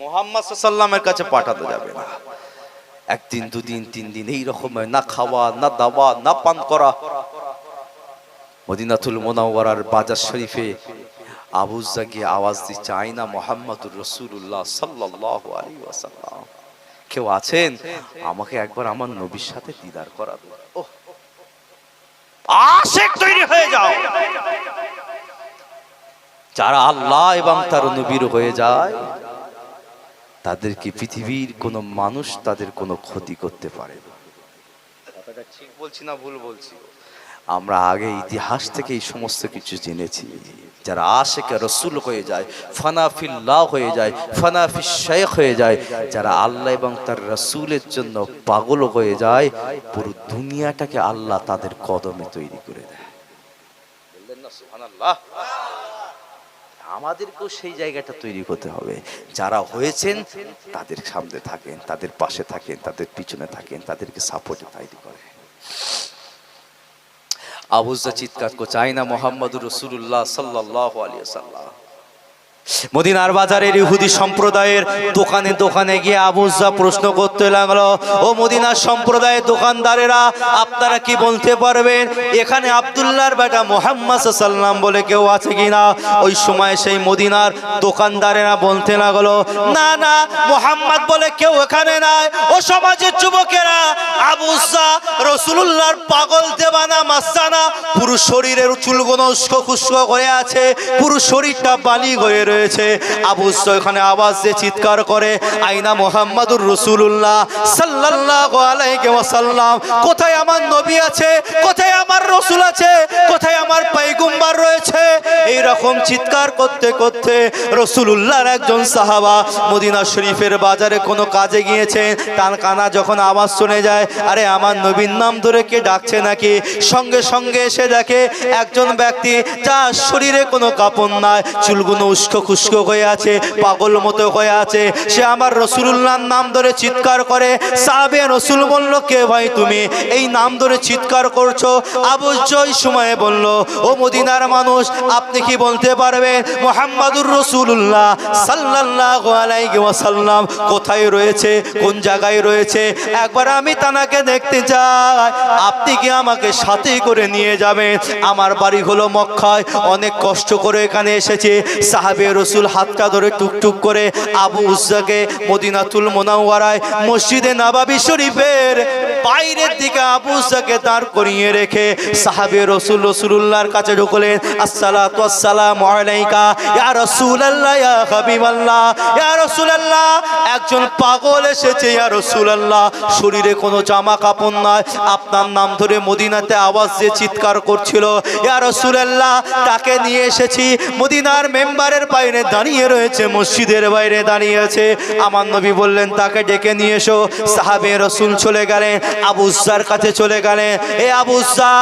মুহাম্মদ সাল্লাল্লাহু কাছে পাঠাতে যাবে না। একদিন দুদিন তিন দিন এইরকম না খাওয়া না দাওয়া না পান করা। মদিনাতুল মুনাওয়ারার বাজার শরীফে আবু উজ্জা গিয়ে আওয়াজ দিচ্ছে, আইনা মুহাম্মাদুর রাসূলুল্লাহ সাল্লাল্লাহু আলাইহি ওয়াসাল্লাম, কেউ আছেন আমাকে একবার আমার নবীর সাথে দিদার করাবে। ওহ, আশিক তৈরি হয়ে যাও। যারা আল্লাহ এবং তার নবীর হয়ে যায় তাদেরকে পৃথিবীর কোনো মানুষ তাদের কোনো ক্ষতি করতে পারে না। কথাটা ঠিক বলছি না ভুল বলছি? আমরা আগে ইতিহাস থেকে এই সমস্ত কিছু জেনেছি। যারা আশিকে রসুল হয়ে যায়, ফানাফিল্লাহ হয়ে যায়, ফানাফি শেখ হয়ে যায়, যারা আল্লাহ এবং তার রসুলের জন্য পাগল হয়ে যায়, পুরো দুনিয়াটাকে আল্লাহ তাদের কদমে তৈরি করে দেয়। বললেন না সুবহানাল্লাহ? আমাদেরকেও সেই জায়গাটা তৈরি করতে হবে। যারা হয়েছেন তাদের সামনে থাকেন, তাদের পাশে থাকেন, তাদের পিছনে থাকেন, তাদেরকে সাপোর্টে তৈরি করেন। আবু উজ্জা চিৎকার করছে, আইনা মুহাম্মাদুর রাসূলুল্লাহ সাল্লাল্লাহু আলাইহি ওয়াসাল্লাম। মদিনার বাজারের ইহুদি সম্প্রদায়ের দোকানে দোকানে গিয়ে আবু উজ্জা প্রশ্ন করতে লাগলো, ও মদিনার সম্প্রদায়ের দোকানদারেরা, আপনারা কি বলতে পারবেন এখানে আব্দুল্লাহর বেটা মুহাম্মদ সাল্লাল্লাহু আলাইহি ওয়াসাল্লাম বলে কেউ আছে কিনা? ওই সময় সেই মদিনার দোকানদারেরা বলতে লাগলো, না না, মুহাম্মদ বলে কেউ এখানে নাই। ও সমাজের যুবকেরা, আবু উজ্জা রাসূলুল্লাহর পাগল দেওয়ানা মাস্তানা, পুরো শরীরের চুলগুলো উস্কো খুস্কো হয়ে আছে, পুরো শরীরটা বালি হয়ে রয়েছে। আবু উজ্জা এখানে আওয়াজ দিয়ে চিৎকার করে, আইনা মুহাম্মাদুর রাসূলুল্লাহ সাল্লাল্লাহু আলাইহি ওয়াসাল্লাম, কোথায় আমার নবী আছে, কোথায় আমার রাসূল আছে, কোথায় আমার পয়গম্বর রয়েছে? এই রকম চিৎকার করতে করতে রাসূলুল্লাহর একজন সাহাবা মদিনা শরীফের বাজারে কোনো কাজে গিয়েছেন, তার কানা যখন আওয়াজ শুনে যায়, আরে আমার নবীর নাম ধরে কে ডাকছে নাকি, সঙ্গে সঙ্গে এসে দেখে একজন ব্যক্তি যার শরীরে কোনো কাপড় নাই, চুলগুলো উস্কো খুস্কো হয়ে আছে, পাগল মতো হয়ে আছে, সে আমার রাসূলুল্লাহর নাম ধরে চিৎকার করে। সাহাবে রাসূল বলল, কে ভাই তুমি এই নাম ধরে চিৎকার করছো? আবু উজ্জা ওই সময়ে বলল, ও মদিনার মানুষ, আপনি কি বলতে পারবেন মুহাম্মাদুর রাসূলুল্লাহ সাল্লাল্লাহু আলাইহি ওয়াসাল্লাম কোথায় রয়েছে, কোন জায়গায় রয়েছে? একবার আমি তানাকে দেখতে চাই, আপনি কি আমাকে সাথে করে নিয়ে যাবেন? আমার বাড়ি হলো মক্কায়, অনেক কষ্ট করে এখানে এসেছি। সাহাবে রাসূল হাতটা ধরে টুকটুক করে আবু উজ্জাকে মদিনাতুল মুনাওয়ারায় মসজিদে নববী শরীফের বাইরের দিকে আবু উজ্জাকে দাঁড় করিয়ে রেখে সাহাবে রাসূল রাসূলুল্লাহর কাছে ঢুকলেন। আসসালাতু ওয়াসসালামু আলাইকা ইয়া রাসূলুল্লাহ ইয়া হাবিবাল্লাহ, ইয়া রাসূলুল্লাহ, একজন পাগল এসেছে ইয়া রাসূলুল্লাহ, শরীরে কোনো জামা কাপড় নাই, আপনার নাম ধরে মদিনাতে আওয়াজ দিয়ে চিৎকার করছিল, ইয়া রাসূলুল্লাহ, তাকে নিয়ে এসেছি। মদিনার মেম্বারের বাইরে দাঁড়িয়ে রয়েছে, মসজিদের বাইরে দাঁড়িয়ে আছে। আমার নবী বললেন, তাকে ডেকে নিয়ে এসো। সাহাবে রাসূল চলে গেলেন, আবু উজ্জার কাছে চলে গেলেন, এ আবু উজ্জা,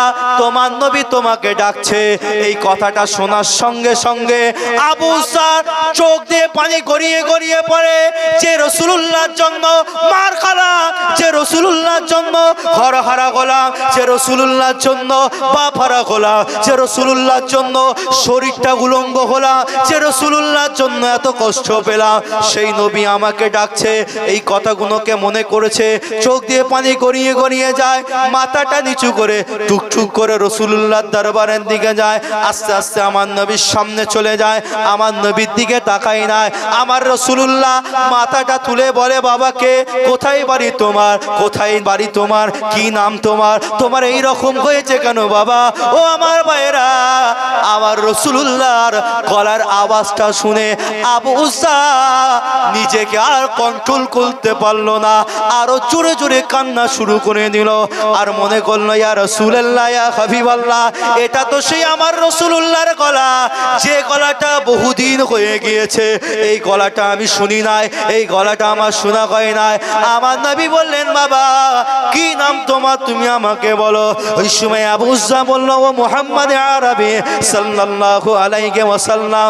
তোমার নবী তোমাকে ডাকছে। এই কথাটা শোনার সঙ্গে সঙ্গে আবু উজ্জার চোখ দিয়ে পানি গড়িয়ে গড়িয়ে পড়ে। যে রাসূলুল্লাহর জন্য মার খালাম, যে রাসূলুল্লাহর জন্য ঘর হারা গোলাম, যে রাসূলুল্লাহর জন্য বাপ হারা গোলাম, যে রাসূলুল্লাহর জন্য শরীরটা উলঙ্গ হলাম, যে রাসূলুল্লাহর জন্য এত কষ্ট পেলাম, সেই নবী আমাকে ডাকছে। এই কথাগুলোকে মনে করেছে, চোখ দিয়ে পানি গড়িয়ে গড়িয়ে গড়িয়ে যায়, মাথাটা নিচু করে টুকটুক করে রাসূলুল্লাহর দরবারের দিকে যায়। আস্তে আস্তে আমার নবীর সামনে চলে যায়, আমার নবীর দিকে তাকাই নাই। আমার রাসূলুল্লাহ মাথাটা তুলে বলে, বাবাকে কোথায় বাড়ি তোমার, কোথায় বাড়ি তোমার, কি নাম তোমার, তোমার এই রকম হয়েছে কেন বাবা? ও আমার ভাইরা, আমার রাসূলুল্লাহর গলার আওয়াজটা শুনে আবু উসা নিজেকে আর কন্ট্রোল করতে পারলো না, আরো জোরে জোরে কান্না শুরু করে দিল। আর মনে করলো, ইয়া রাসূলুল্লাহ, ইয়া হাবিবাল্লাহ, এটা তো সেই আমার রাসূলুল্লাহর গলা, যে গলাটা বহুদিন হয়ে গিয়েছে, এই গলাটা আমি শুনি নাই, এই গলাটা আমার শোনা হয় নাই। আমার নবী বললেন, বাবা কি নাম তোমার, তুমি আমাকে বলো। ওই সময় আবু উসা বলল, ও মুহাম্মদ আরবি সাল্লাল্লাহু আলাইহি ওয়াসাল্লাম,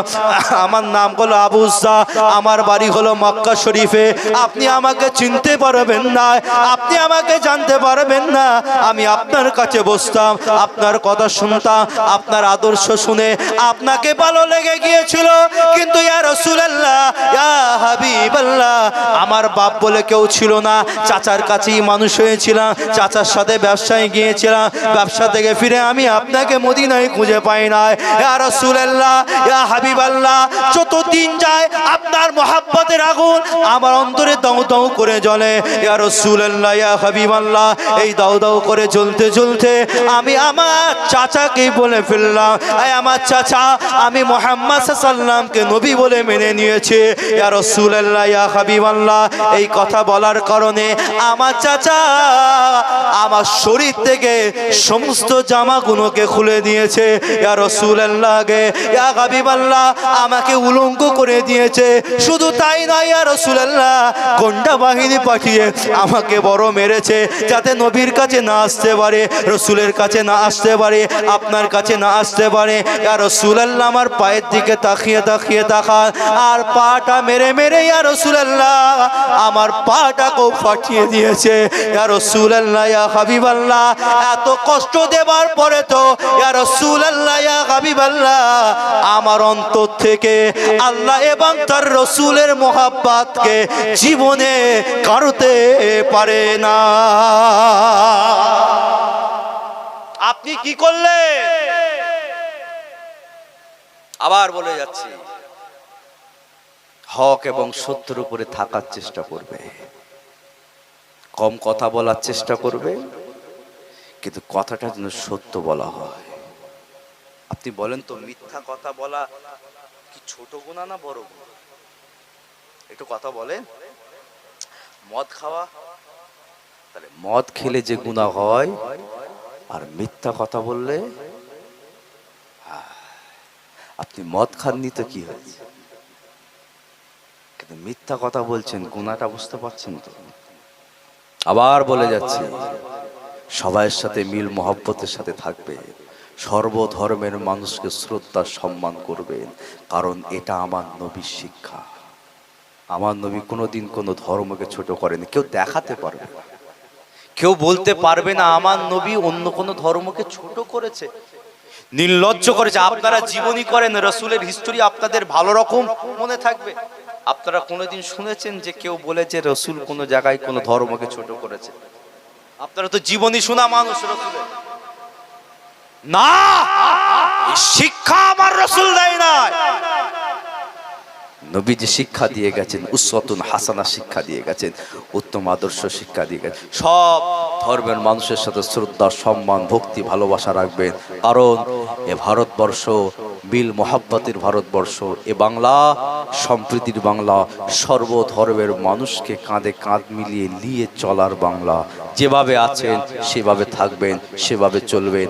আমার নাম হলো আবু উসা, আমার বাড়ি হলো মক্কা শরীফে, আপনি আমাকে চিনতে পারবেন না, আপনি আমাকে জানতে পারবেন না। আমি আপনার কাছে বসতাম, আপনার কথা শুনতাম, আপনার আদর্শ শুনে আপনাকে ভালো লেগে গিয়েছিল, কিন্তু ইয়া রাসূলুল্লাহ, ইয়া হাবিবাল্লাহ, আমার বাপ বলে কেউ ছিল না, চাচার কাছেই মানুষ হয়েছিলাম, চাচার সাথে ব্যবসায় গিয়েছিলাম, ব্যবসা থেকে ফিরে আমি আপনাকে মদিনায় খুঁজে পাই নাই। ইয়া রাসূলুল্লাহ, ইয়া হাবিবাল্লাহ, যতদিন যায় আপনার মহব্বতের আগুন আমার অন্তরে দাউ দাউ করে জ্বলে। ইয়া রাসূলুল্লাহ, ইয়া হাবিবাল্লাহ, এই দাউ দাউ করে জ্বলতে জ্বলতে আমি আমার চাচাকেই বলে ফেললাম, এই আমার চাচা, আমি মুহাম্মদ সাল্লাল্লাহু আলাইহি ওয়াসাল্লামকে নবী বলে মেনে নিয়েছি। ইয়া রাসূলুল্লাহ, ইয়া হাবিবাল্লাহ, এই কথা বলার কারণে আমার চাচা আমার শরীর থেকে সমস্ত জামাগুলোকে খুলে দিয়েছে। ইয়া রাসূলুল্লাহ, ইয়া হাবিবাল্লাহ, আমাকে উলঙ্গ করে দিয়েছে। শুধু তাই নয়, ইয়া রাসূলুল্লাহ, গোন্ডা বাহিনী পাঠিয়ে আমাকে বড় মেরেছে, যাতে নবীর কাছে না আসতে পারে, রাসূলের কাছে না আসতে পারে, আপনার কাছে না আসতে পারে। ইয়া রাসূলুল্লাহ, আমার পায়ের দিকে তাকিয়ে তাকিয়ে তাকান, আর পাটা মেরে মেরে ইয়া রাসূলুল্লাহ আমার পাটাকেও ফাটিয়ে দিয়েছে। ইয়া রাসূলুল্লাহ, ইয়া হাবিবাল্লাহ, এত কষ্ট দেবার পরে তো ইয়া রাসূলুল্লাহ, ইয়া হাবিবাল্লাহ, আমার অন্তর থেকে আল্লাহ এবং তার রাসূলের মহব্বতকে জীবনে কারতে পারে না। আপনি কি করলেন? আবার বলে যাচ্ছি, হক এবং সত্যের উপরে থাকার চেষ্টা করবে, কম কথা বলার চেষ্টা করবে, কিন্তু কথাটা যেন সত্য বলা হয়। আপনি বলেন তো, মিথ্যা কথা বলা কি ছোট গুনাহ না বড় গুনাহ? একটু কথা বলেন। মদ খাওয়া, তাহলে মদ খেলে যে গুনাহ হয়, আর মিথ্যা কথা বললে, আপনি মদ খাননি তো কি হয়েছে, কিন্তু মিথ্যা কথা বলছেন, গুনাহটা বুঝতে পারছেন তো? আবার বলে যাচ্ছে, সবার সাথে মিল মহব্বতের সাথে থাকবে, সর্বধর্মের মানুষকে শ্রদ্ধা সম্মান করবেন, কারণ এটা আমার নবীর শিক্ষা। আমার নবী কোনোদিন কোনো ধর্মকে ছোট করেনি। কেউ দেখাতে পারবে না, কেউ বলতে পারবে না আমার নবী অন্য কোনো ধর্মকে ছোট করেছে, নির্লজ্জ করেছে। আপনারা জীবনী করেন, রাসূলের হিস্টোরি আপনাদের ভালো রকম মনে থাকবে। আপনারা কোনোদিন শুনেছেন যে কেউ বলেছে রাসূল কোনো জায়গায় কোনো ধর্মকে ছোট করেছে? আপনারা তো জীবনী শোনা মানুষ রাসূলের। না, এই শিক্ষা আমার রাসূল দেয় না। নবী যে শিক্ষা দিয়ে গেছেন, উসওয়াতুন হাসানা শিক্ষা দিয়ে গেছেন, উত্তম আদর্শ শিক্ষা দিয়ে গেছেন। সব ধর্মের মানুষের সাথে শ্রদ্ধা, সম্মান, ভক্তি, ভালোবাসা রাখবেন, কারণ এ ভারতবর্ষ মিল মহাব্বতের ভারতবর্ষ, এ বাংলা সম্প্রীতির বাংলা, সর্বধর্মের মানুষকে কাঁধে কাঁধ মিলিয়ে নিয়ে চলার বাংলা। যেভাবে আছেন সেভাবে থাকবেন, সেভাবে চলবেন।